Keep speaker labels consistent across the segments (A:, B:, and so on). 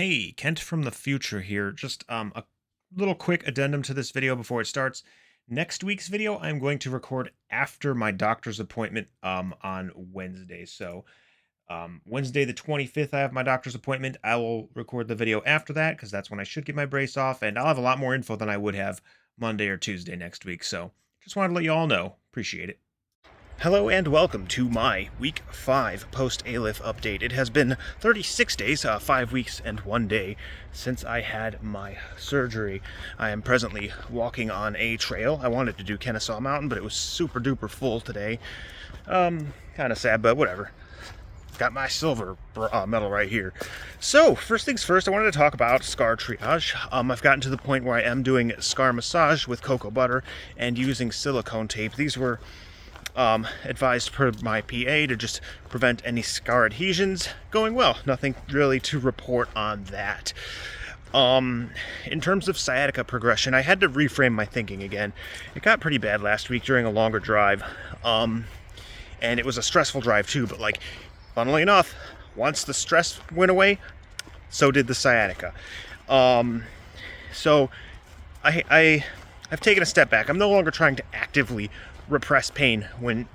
A: Hey, Kent from the future here. Just a little quick addendum to this video before it starts. Next week's video I'm going to record after my doctor's appointment on Wednesday. So Wednesday the 25th I have my doctor's appointment. I will record the video after that because that's when I should get my brace off, and I'll have a lot more info than I would have Monday or Tuesday next week. So just wanted to let you all know. Appreciate it. Hello and welcome to my Week 5 post-ALIF update. It has been 36 days, 5 weeks and 1 day since I had my surgery. I am presently walking on a trail. I wanted to do Kennesaw Mountain, but it was super duper full today. Kind of sad, but whatever. Got my silver medal right here. So, first things first, I wanted to talk about scar triage. I've gotten to the point where I am doing scar massage with cocoa butter and using silicone tape. These were advised per my PA to just prevent any scar adhesions. Going well. Nothing really to report on that. In terms of sciatica progression, I had to reframe my thinking again. It got pretty bad last week during a longer drive. And it was a stressful drive too, but funnily enough, once the stress went away, so did the sciatica. So I've taken a step back. I'm no longer trying to actively repress pain when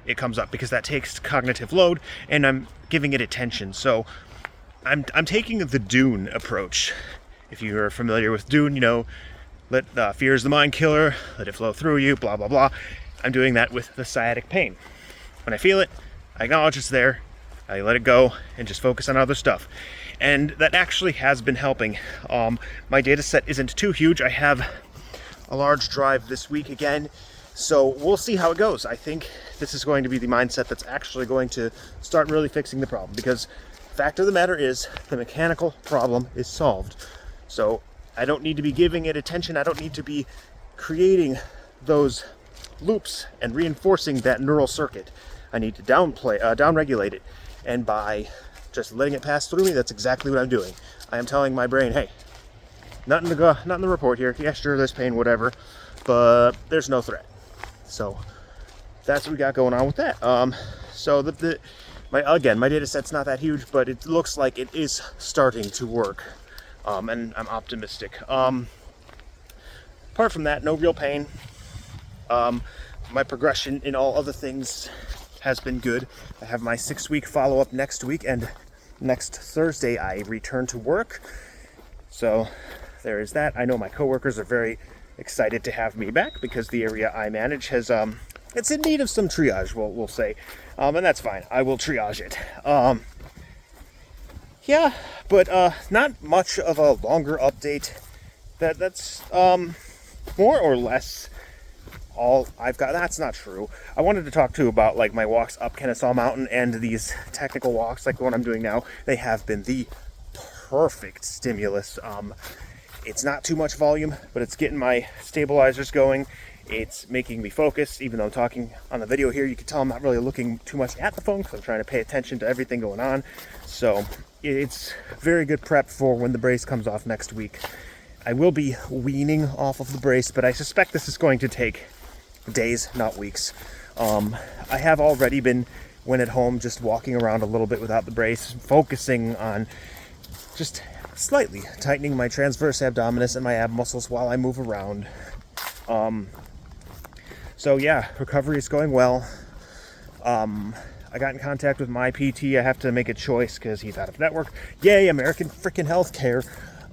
A: it comes up, because that takes cognitive load, and I'm giving it attention. So I'm taking the Dune approach. If you are familiar with Dune, let fear is the mind killer, let it flow through you, blah blah blah. I'm doing that with the sciatic pain. When I feel it, I acknowledge it's there, I let it go and just focus on other stuff, and that actually has been helping. My data set isn't too huge. I have a large drive this week again, so we'll see how it goes. I think this is going to be the mindset that's actually going to start really fixing the problem, because fact of the matter is the mechanical problem is solved. So I don't need to be giving it attention. I don't need to be creating those loops and reinforcing that neural circuit. I need to downregulate it, and by just letting it pass through me, that's exactly what I'm doing. I am telling my brain, hey, not in the report here. Yeah, sure, there's pain, whatever, but there's no threat. So that's what we got going on with that. So my data set's not that huge, but it looks like it is starting to work, and I'm optimistic. Apart from that, no real pain. My progression in all other things has been good. I have my 6-week follow-up next week, and next Thursday I return to work. So there is that. I know my coworkers are very excited to have me back, because the area I manage has it's in need of some triage, we'll say, and that's fine. I will triage it. Yeah, but not much of a longer update. That's more or less all I've got. That's not true. I wanted to talk too about my walks up Kennesaw Mountain, and these technical walks like the one I'm doing now. They have been the perfect stimulus. It's not too much volume, but it's getting my stabilizers going. It's making me focus. Even though I'm talking on the video here, you can tell I'm not really looking too much at the phone, because I'm trying to pay attention to everything going on. So it's very good prep for when the brace comes off next week. I will be weaning off of the brace, but I suspect this is going to take days, not weeks. I have already been, when at home, just walking around a little bit without the brace, focusing on just slightly tightening my transverse abdominis and my ab muscles while I move around. So yeah, recovery is going well. I got in contact with my PT. I have to make a choice because he's out of network. Yay, American freaking healthcare.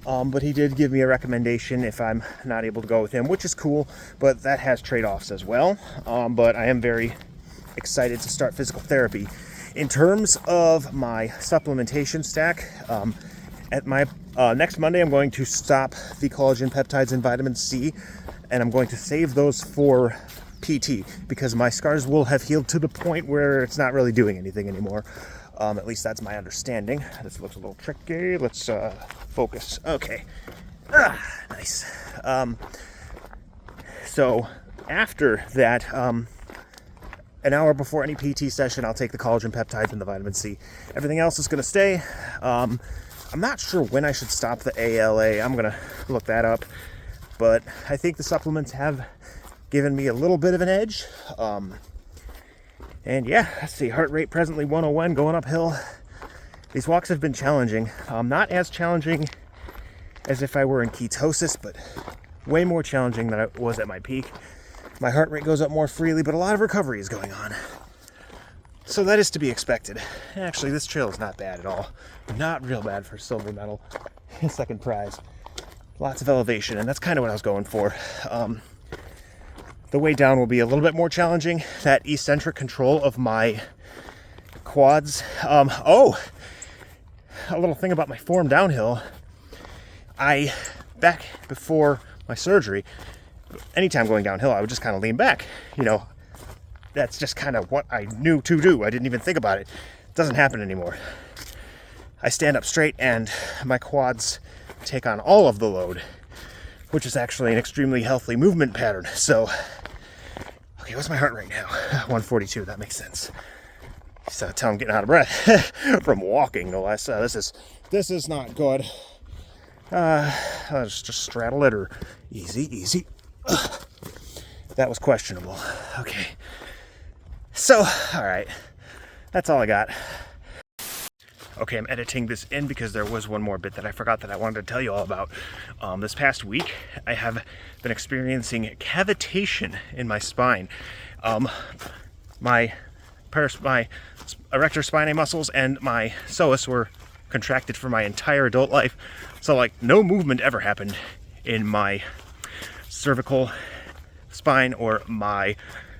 A: But he did give me a recommendation if I'm not able to go with him, which is cool, but that has trade-offs as well. But I am very excited to start physical therapy. In terms of my supplementation stack, at my next Monday, I'm going to stop the collagen peptides and vitamin C, and I'm going to save those for PT, because my scars will have healed to the point where it's not really doing anything anymore. At least that's my understanding. This looks a little tricky. Let's focus. Okay. Nice. So after that, an hour before any PT session, I'll take the collagen peptides and the vitamin C. Everything else is going to stay. I'm not sure when I should stop the ALA. I'm going to look that up. But I think the supplements have given me a little bit of an edge. And yeah, let's see, heart rate presently 101, going uphill. These walks have been challenging. Not as challenging as if I were in ketosis, but way more challenging than I was at my peak. My heart rate goes up more freely, but a lot of recovery is going on. So that is to be expected. Actually, this trail is not bad at all. Not real bad for silver medal. Second prize. Lots of elevation, and that's kind of what I was going for. The way down will be a little bit more challenging. That eccentric control of my quads. A little thing about my form downhill. Back before my surgery, anytime going downhill, I would just kind of lean back. You know, that's just kind of what I knew to do. I didn't even think about it. It doesn't happen anymore. I stand up straight and my quads take on all of the load, which is actually an extremely healthy movement pattern. So, okay, what's my heart rate now? 142, that makes sense. So tell I'm getting out of breath from walking, no less. This is not good. I'll just straddle it, or easy. That was questionable. Okay. So, all right. That's all I got. Okay, I'm editing this in because there was one more bit that I forgot that I wanted to tell you all about. This past week, I have been experiencing cavitation in my spine. My erector spinae muscles and my psoas were contracted for my entire adult life. So, like, no movement ever happened in my cervical spine or my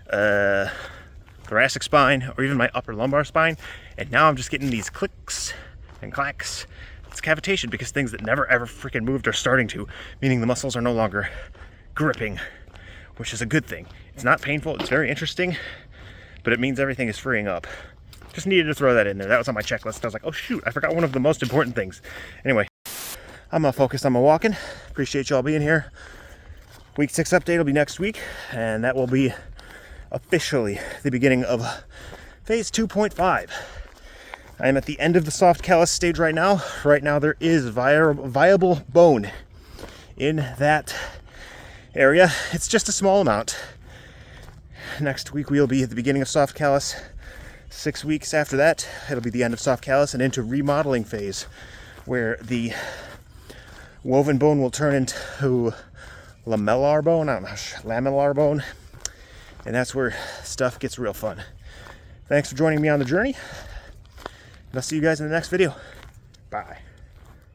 A: thoracic spine or even my upper lumbar spine. And now I'm just getting these clicks and clacks. It's cavitation because things that never ever freaking moved are starting to, meaning the muscles are no longer gripping, which is a good thing. It's not painful, it's very interesting, but it means everything is freeing up. Just needed to throw that in there. That was on my checklist. I was like, oh shoot, I forgot one of the most important things. Anyway, I'm focused on my walking. Appreciate y'all being here. Week 6 update will be next week, and that will be officially the beginning of phase 2.5. I am at the end of the soft callus stage right now. Right now there is viable bone in that area. It's just a small amount. Next week we'll be at the beginning of soft callus. 6 weeks after that, it'll be the end of soft callus and into remodeling phase, where the woven bone will turn into lamellar bone, and that's where stuff gets real fun. Thanks for joining me on the journey, and I'll see you guys in the next video. Bye.